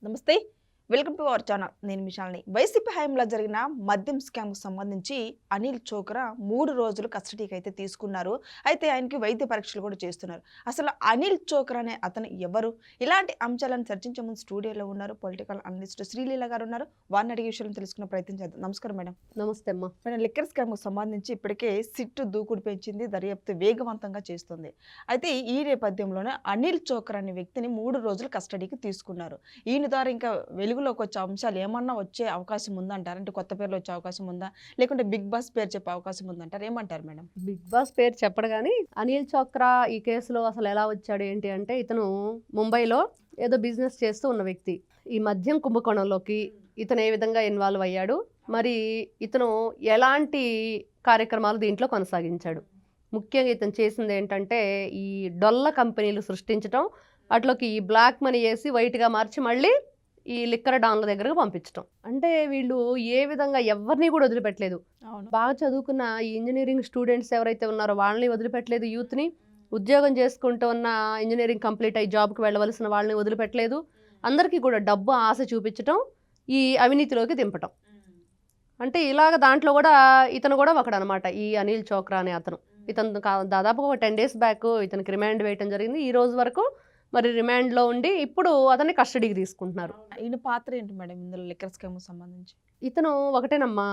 నమస్తే. Welcome to our channel. నేను విశాల్ని. YCP హయాంలో జరిగిన మద్యం స్కామ్‌కు సంబంధించి అనిల్ చోక్రా 3 రోజులు కస్టడీకి అయితే తీసుకున్నారు. అయితే ఆయనకి వైద్య పరీక్షలు కూడా చేస్తున్నారు. అసలు అనిల్ చోక్రా అనే అతను ఎవరు? ఇలాంటి అంశాలను చర్చించే ముందు స్టూడియోలో ఉన్నారు పొలిటికల్ అనలిస్ట్ శ్రీలీల గారు ఉన్నారు. వారిని అడిగే విషయాలను తెలుసుకునే ప్రయత్నం చేద్దాం. నమస్కారం మేడం. నమస్తే అమ్మా. మేడం, లిక్కర్ స్కామ్‌కు సంబంధించి ఇప్పటికే సిట్ దూకుడు పెంచింది. దర్యాప్తు వేగవంతంగా చేస్తుంది. అయితే ఈ నేపథ్యంలోనే అనిల్ చోక్రా అనే వ్యక్తిని 3 రోజులు కస్టడీకి తీసుకున్నారు. ఈయన ద్వారా ఇంకా వెలుగులోకి వచ్చే అంశాలు ఏమన్నా వచ్చే అవకాశం ఉందంటారా? అంటే కొత్త పేర్లు వచ్చే అవకాశం ఉందా? లేకుంటే బిగ్ బాస్ పేరు చెప్పే అవకాశం ఉందంటారా? ఏమంటారు మేడం? బిగ్ బాస్ పేరు చెప్పడు కానీ అనిల్ చోక్రా ఈ కేసులో అసలు ఎలా వచ్చాడు ఏంటి అంటే, ఇతను ముంబైలో ఏదో బిజినెస్ చేస్తూ ఉన్న వ్యక్తి. ఈ మద్యం కుంభకోణంలోకి ఇతను ఏ విధంగా ఇన్వాల్వ్ అయ్యాడు, మరి ఇతను ఎలాంటి కార్యక్రమాలు దీంట్లో కొనసాగించాడు. ముఖ్యంగా ఇతను చేసింది ఏంటంటే, ఈ డొల్ల కంపెనీలు సృష్టించడం, అట్లోకి ఈ బ్లాక్ మనీ వేసి వైట్గా మార్చి మళ్ళీ ఈ లిక్కర్ డాన్ల దగ్గరకు పంపించడం. అంటే వీళ్ళు ఏ విధంగా ఎవరిని కూడా వదిలిపెట్టలేదు. అవును. బాగా చదువుకున్న ఈ ఇంజనీరింగ్ స్టూడెంట్స్ ఎవరైతే ఉన్నారో వాళ్ళని వదిలిపెట్టలేదు, యూత్ని. ఉద్యోగం చేసుకుంటూ ఉన్న ఇంజనీరింగ్ కంప్లీట్ అయ్యి జాబ్కి వెళ్ళవలసిన వాళ్ళని వదిలిపెట్టలేదు. అందరికీ కూడా డబ్బు ఆశ చూపించటం, ఈ అవినీతిలోకి దింపటం. అంటే ఇలాగ దాంట్లో కూడా ఇతను కూడా ఒకడనమాట, ఈ అనిల్ చోక్రా అనే అతను. ఇతను దాదాపు ఒక 10 days బ్యాక్ ఇతనికి రిమాండ్ వేయటం జరిగింది. ఈ రోజు వరకు మరి రిమాండ్లో ఉండి ఇప్పుడు అతన్ని కస్టడీకి తీసుకుంటున్నారు. ఈయన పాత్ర ఏంటి మేడం ఇందులో లిక్కర్ స్కామ్‌కు సంబంధించి? ఇతను ఒకటేనమ్మా,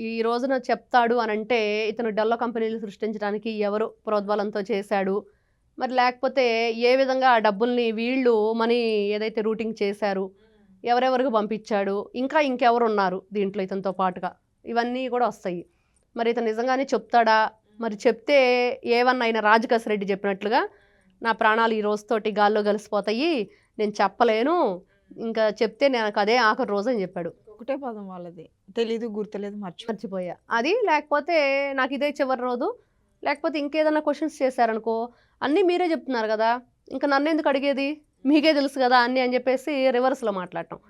ఈ రోజున చెప్తాడు అని అంటే, ఇతను డొల్ల కంపెనీలు సృష్టించడానికి ఎవరు ప్రోద్బలంతో చేశాడు, మరి లేకపోతే ఏ విధంగా ఆ డబ్బుల్ని వీళ్ళు మనీ ఏదైతే రూటింగ్ చేశారు, ఎవరెవరికి పంపించాడు, ఇంకా ఇంకెవరు ఉన్నారు దీంట్లో ఇతనితో పాటుగా, ఇవన్నీ కూడా వస్తాయి. మరి ఇతను నిజంగానే చెప్తాడా? మరి చెప్తే ఏమన్నా ఆయన రాజకేశ్ రెడ్డి చెప్పినట్లుగా, నా ప్రాణాలు ఈ రోజుతోటి గాల్లో కలిసిపోతాయి, నేను చెప్పలేను, ఇంకా చెప్తే నాకు అదే ఆఖరి రోజు అని చెప్పాడు. ఒకటే పదం వాళ్ళది. తెలీదు, గుర్తులేదు, మర్చిపోయా అది. లేకపోతే నాకు ఇదే చివరి రోజు, లేకపోతే ఇంకేదన్నా క్వశ్చన్స్ చేశారనుకో, అన్నీ మీరే చెప్తున్నారు కదా, ఇంకా నన్ను ఎందుకు అడిగేది, మీకే తెలుసు కదా అన్నీ అని చెప్పేసి రివర్స్లో మాట్లాడటం.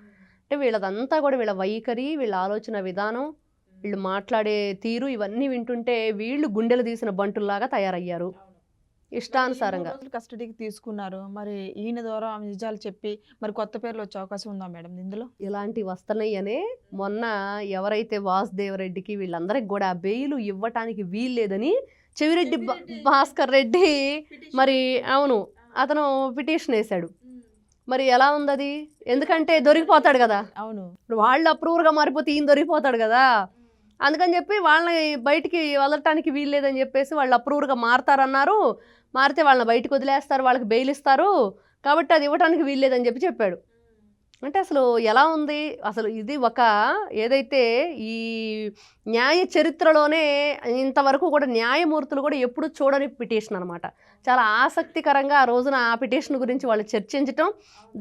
అంటే వీళ్ళదంతా కూడా వీళ్ళ వైఖరి, వీళ్ళ ఆలోచన విధానం, వీళ్ళు మాట్లాడే తీరు, ఇవన్నీ వింటుంటే వీళ్ళు గుండెలు తీసిన బంటుల్లాగా తయారయ్యారు ఇష్టానుసారంగా. కస్టడీకి తీసుకున్నారు. మరి ఈయన ద్వారా నిజాలు చెప్పి మరి కొత్త పేర్లు వచ్చే అవకాశం ఉందా మేడం ఇందులో? ఇలాంటివి వస్తున్నాయి అనే మొన్న ఎవరైతే వాసుదేవరెడ్డికి వీళ్ళందరికి కూడా బెయిల్ ఇవ్వటానికి వీల్లేదని చెవిరెడ్డి భాస్కర్ రెడ్డి, మరి అవును, అతను పిటిషన్ వేశాడు. మరి ఎలా ఉంది అది? ఎందుకంటే దొరికిపోతాడు కదా. అవును. వాళ్ళు అప్రూవర్గా మారిపోతే ఈయన దొరికిపోతాడు కదా. అందుకని చెప్పి వాళ్ళని బయటికి వదలటానికి వీల్లేదని చెప్పేసి వాళ్ళు అప్రూవర్గా మారతారన్నారు. మారితే వాళ్ళని బయటకు వదిలేస్తారు, వాళ్ళకి బెయిల్ ఇస్తారు, కాబట్టి అది ఇవ్వడానికి వీల్లేదని చెప్పాడు. అంటే అసలు ఎలా ఉంది అసలు ఇది? ఒక ఏదైతే ఈ న్యాయ చరిత్రలోనే ఇంతవరకు కూడా న్యాయమూర్తులు కూడా ఎప్పుడు చూడని పిటిషన్ అనమాట. చాలా ఆసక్తికరంగా ఆ రోజున ఆ పిటిషన్ గురించి వాళ్ళు చర్చించటం,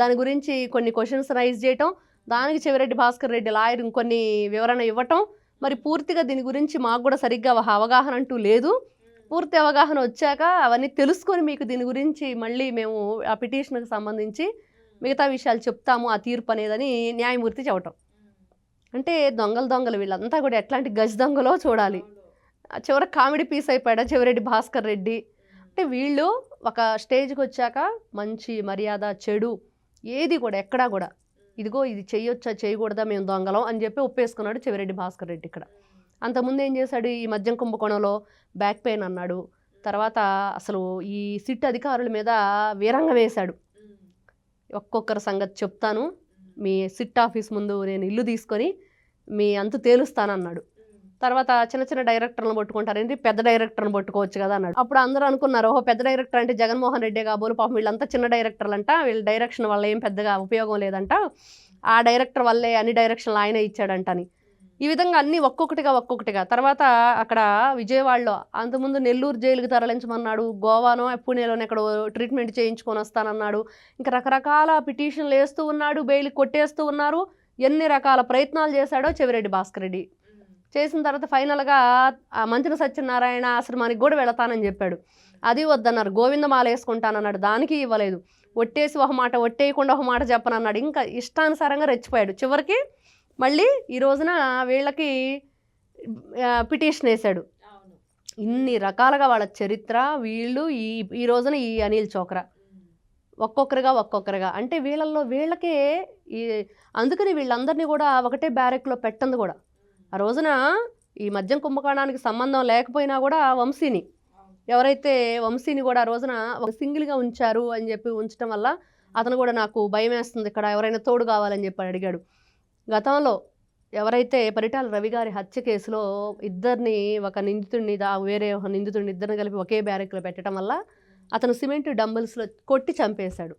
దాని గురించి కొన్ని క్వశ్చన్స్ రైజ్ చేయటం, దానికి చెవిరెడ్డి భాస్కర్ రెడ్డి లాయర్ ఇంకొన్ని వివరణ ఇవ్వటం. మరి పూర్తిగా దీని గురించి మాకు కూడా సరిగ్గా అవగాహన అంటూ లేదు. పూర్తి అవగాహన వచ్చాక అవన్నీ తెలుసుకొని మీకు దీని గురించి మళ్ళీ మేము ఆ పిటిషన్కి సంబంధించి మిగతా విషయాలు చెప్తాము, ఆ తీర్పు అనేదని న్యాయమూర్తి చెప్పటం. అంటే దొంగలు వీళ్ళంతా కూడా ఎట్లాంటి గజ దొంగలో చూడాలి. చివరి కామెడీ పీస్ అయిపోయాడు చెవిరెడ్డి భాస్కర్ రెడ్డి. అంటే వీళ్ళు ఒక స్టేజ్కి వచ్చాక మంచి మర్యాద, చెడు ఏది కూడా ఎక్కడా కూడా ఇదిగో ఇది చేయొచ్చా చేయకూడదా మేము దొంగలం అని చెప్పి ఒప్పేసుకున్నాడు చెవిరెడ్డి భాస్కర్ రెడ్డి ఇక్కడ. అంతకుముందు ఏం చేశాడు, ఈ మద్యం కుంభకోణంలో బ్యాక్ పెయిన్ అన్నాడు. తర్వాత అసలు ఈ సిట్ అధికారుల మీద వీరంగం వేశాడు. ఒక్కొక్కరి సంగతి చెప్తాను, మీ సిట్ ఆఫీస్ ముందు నేను ఇల్లు తీసుకొని మీ అంతు తేలుస్తానన్నాడు. తర్వాత చిన్న చిన్న డైరెక్టర్లను పట్టుకుంటారేంటి, పెద్ద డైరెక్టర్ని పట్టుకోవచ్చు కదా అన్నాడు. అప్పుడు అందరూ అనుకున్నారు, ఓహో పెద్ద డైరెక్టర్ అంటే జగన్మోహన్ రెడ్డి కాబోలు, పాపం వీళ్ళంతా చిన్న డైరెక్టర్లు అంట, వీళ్ళ డైరెక్షన్ వల్ల ఏం పెద్దగా ఉపయోగం లేదంట, ఆ డైరెక్టర్ వల్లే అన్ని డైరెక్షన్లు ఆయనే ఇచ్చాడంటని. ఈ విధంగా అన్నీ ఒక్కొక్కటిగా తర్వాత అక్కడ విజయవాడలో అంతకుముందు నెల్లూరు జైలుకి తరలించమన్నాడు, గోవానో పూణేలోనే ఎక్కడో ట్రీట్మెంట్ చేయించుకొని వస్తానన్నాడు. ఇంకా రకరకాల పిటిషన్లు వేస్తూ ఉన్నాడు, బెయిల్ కొట్టేస్తూ ఉన్నారు. ఎన్ని రకాల ప్రయత్నాలు చేశాడో చెవిరెడ్డి భాస్కర్ రెడ్డి. చేసిన తర్వాత ఫైనల్గా మంత్రి సత్యనారాయణ ఆశ్రమానికి కూడా వెళతానని చెప్పాడు. అది వద్దన్నారు. గోవిందమాల వేసుకుంటానన్నాడు, దానికి ఇవ్వలేదు. ఒట్టేసి ఒక మాట, ఒట్టేయకుండా ఒక మాట చెప్పనన్నాడు. ఇంకా ఇష్టానుసారంగా రెచ్చిపోయాడు. చివరికి మళ్ళీ ఈ రోజున వీళ్ళకి పిటిషన్ వేశాడు. ఇన్ని రకాలుగా వాళ్ళ చరిత్ర, వీళ్ళు ఈ రోజున ఈ అనిల్ చోక్రా ఒక్కొక్కరుగా అంటే వీళ్ళల్లో వీళ్ళకే ఈ అందుకని వీళ్ళందరినీ కూడా ఒకటే బ్యారెక్లో పెట్టంది కూడా. ఆ రోజున ఈ మద్యం కుంభకోణానికి సంబంధం లేకపోయినా కూడా ఎవరైతే వంశీని కూడా ఆ రోజున ఒక సింగిల్గా ఉంచారు అని చెప్పి ఉంచడం వల్ల అతను కూడా నాకు భయం వేస్తుంది, ఇక్కడ ఎవరైనా తోడు కావాలని చెప్పి అడిగాడు. గతంలో ఎవరైతే పరిటాల రవి గారి హత్య కేసులో ఇద్దరిని, ఒక నిందితుడిని వేరే ఒక నిందితుడిని ఇద్దరిని కలిపి ఒకే బ్యారెక్లో పెట్టడం వల్ల అతను సిమెంట్ డంబుల్స్లో కొట్టి చంపేశాడు.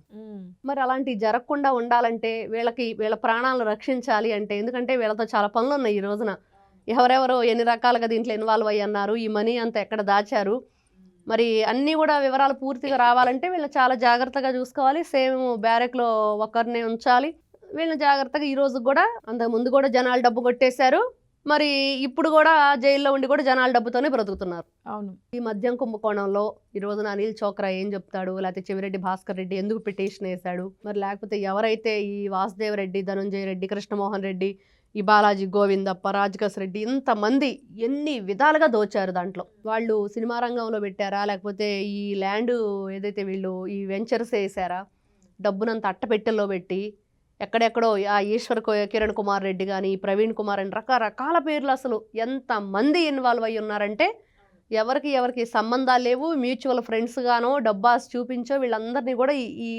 మరి అలాంటివి జరగకుండా ఉండాలంటే వీళ్ళ ప్రాణాలను రక్షించాలి అంటే, ఎందుకంటే వీళ్ళతో చాలా పనులు ఉన్నాయి ఈ రోజున. ఎవరెవరో ఎన్ని రకాలుగా దీంట్లో ఇన్వాల్వ్ అయ్యి అన్నారు, ఈ మనీ అంతా ఎక్కడ దాచారు, మరి అన్నీ కూడా వివరాలు పూర్తిగా రావాలంటే వీళ్ళని చాలా జాగ్రత్తగా చూసుకోవాలి. సేమ్ బ్యారెక్లో ఒకరినే ఉంచాలి. వీళ్ళని జాగ్రత్తగా ఈ రోజు కూడా, అంతకుముందు కూడా జనాలు డబ్బు కొట్టేశారు, మరి ఇప్పుడు కూడా జైల్లో ఉండి కూడా జనాల డబ్బుతోనే బ్రతుకుతున్నారు. అవును. ఈ మద్యం కుంభకోణంలో ఈ రోజున అనిల్ చోక్రా ఏం చెప్తాడు, లేకపోతే చెవిరెడ్డి భాస్కర్ రెడ్డి ఎందుకు పిటిషన్ వేశాడు, మరి లేకపోతే ఎవరైతే ఈ వాసుదేవ్ రెడ్డి, ధనుంజయ రెడ్డి, కృష్ణమోహన్ రెడ్డి, ఈ బాలాజీ గోవిందప్ప, రాజకస్ రెడ్డి, ఇంతమంది ఎన్ని విధాలుగా దోచారు. దాంట్లో వాళ్ళు సినిమా రంగంలో పెట్టారా, లేకపోతే ఈ ల్యాండ్ ఏదైతే వీళ్ళు ఈ వెంచర్స్ వేసారా, డబ్బునంత అట్టపెట్టెల్లో పెట్టి ఎక్కడెక్కడో ఆ ఈశ్వర్ కిరణ్ కుమార్ రెడ్డి కానీ, ప్రవీణ్ కుమార్ అని రకరకాల పేర్లు, అసలు ఎంతమంది ఇన్వాల్వ్ అయ్యి ఉన్నారంటే ఎవరికి సంబంధాలు లేవు, మ్యూచువల్ ఫ్రెండ్స్ గానో డబ్బాస్ చూపించో వీళ్ళందరినీ కూడా ఈ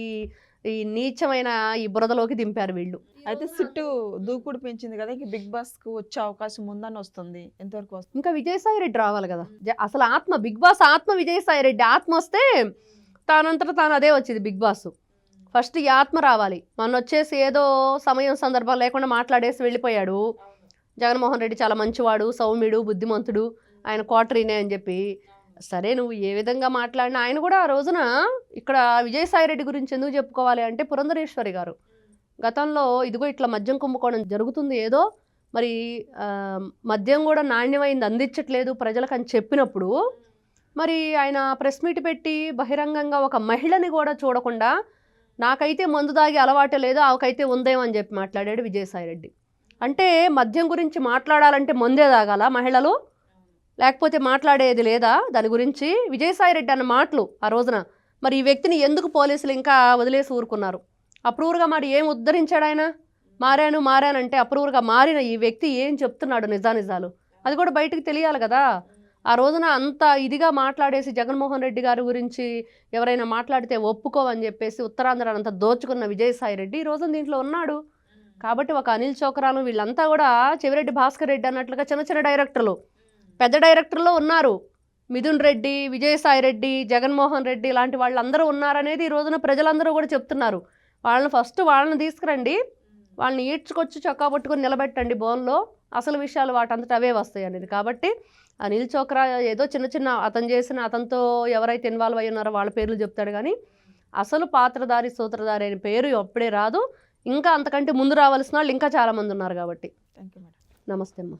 ఈ నీచమైన ఈ బురదలోకి దింపారు వీళ్ళు. అయితే సిట్టు దూకుడు పెంచింది కదా, ఇంక బిగ్ బాస్ కు వచ్చే అవకాశం ఉందని వస్తుంది. ఎంతవరకు వస్తుంది? ఇంకా విజయసాయి రెడ్డి రావాలి కదా. అసలు బిగ్ బాస్ ఆత్మ విజయసాయి రెడ్డి. ఆత్మ వస్తే తానంతటా తాను అదే వచ్చింది బిగ్ బాస్. ఫస్ట్ ఈ ఆత్మ రావాలి. మొన్న వచ్చేసి ఏదో సమయం సందర్భం లేకుండా మాట్లాడేసి వెళ్ళిపోయాడు. జగన్మోహన్ రెడ్డి చాలా మంచివాడు, సౌమ్యుడు, బుద్ధిమంతుడు, ఆయన క్వార్టరీనే అని చెప్పి. సరే, నువ్వు ఏ విధంగా మాట్లాడినా ఆయన కూడా ఆ రోజున ఇక్కడ విజయసాయి రెడ్డి గురించి ఎందుకు చెప్పుకోవాలి అంటే, పురంధరేశ్వరి గారు గతంలో ఇదిగో ఇట్లా మద్యం కుంభకోణం జరుగుతుంది, ఏదో మరి మద్యం కూడా నాణ్యమైంది అందించట్లేదు ప్రజలకు అని చెప్పినప్పుడు, మరి ఆయన ప్రెస్ మీట్ పెట్టి బహిరంగంగా ఒక మహిళని కూడా చూడకుండా నాకైతే మందు దాగి అలవాటే లేదు, ఆమెకైతే ఉందేమో అని చెప్పి మాట్లాడాడు విజయసాయి రెడ్డి. అంటే మద్యం గురించి మాట్లాడాలంటే మందే తాగాల మహిళలు, లేకపోతే మాట్లాడేది లేదా దాని గురించి? విజయసాయి రెడ్డి అన్న మాటలు ఆ రోజున మరి ఈ వ్యక్తిని ఎందుకు పోలీసులు ఇంకా వదిలేసి ఊరుకున్నారు? అప్రూవర్గా మరి ఏం ఉద్ధరించాడు ఆయన? మారానంటే అప్రూవర్గా మారిన ఈ వ్యక్తి ఏం చెప్తున్నాడు నిజాలు అది కూడా బయటకు తెలియాలి కదా. ఆ రోజున అంత ఇదిగా మాట్లాడేసి జగన్మోహన్ రెడ్డి గారి గురించి ఎవరైనా మాట్లాడితే ఒప్పుకోవని చెప్పేసి ఉత్తరాంధ్ర అంతా దోచుకున్న విజయసాయి రెడ్డి ఈ రోజున దీంట్లో ఉన్నాడు. కాబట్టి ఒక అనిల్ చోక్రాను వీళ్ళంతా కూడా చెవిరెడ్డి భాస్కర్ రెడ్డి అన్నట్లుగా చిన్న చిన్న డైరెక్టర్లు, పెద్ద డైరెక్టర్లో ఉన్నారు. మిథున్ రెడ్డి, విజయసాయి రెడ్డి, జగన్మోహన్ రెడ్డి ఇలాంటి వాళ్ళందరూ ఉన్నారనేది ఈ రోజున ప్రజలందరూ కూడా చెప్తున్నారు. వాళ్ళని తీసుకురండి, వాళ్ళని ఈడ్చుకొచ్చి చొక్కా పట్టుకొని నిలబెట్టండి బోన్లో, అసలు విషయాలు వాటంతట అవే వస్తాయి అనేది. కాబట్టి అనిల్ చోక్రా ఏదో చిన్న చిన్న అతనితో ఎవరైతే ఇన్వాల్వ్ అయ్యి ఉన్నారో వాళ్ళ పేర్లు చెప్తాడు కానీ అసలు పాత్రధారి సూత్రధారి అనే పేరు అప్పుడే రాదు. ఇంకా అంతకంటే ముందు రావాల్సిన వాళ్ళు ఇంకా చాలామంది ఉన్నారు కాబట్టి. Thank you madam. నమస్తే అమ్మా.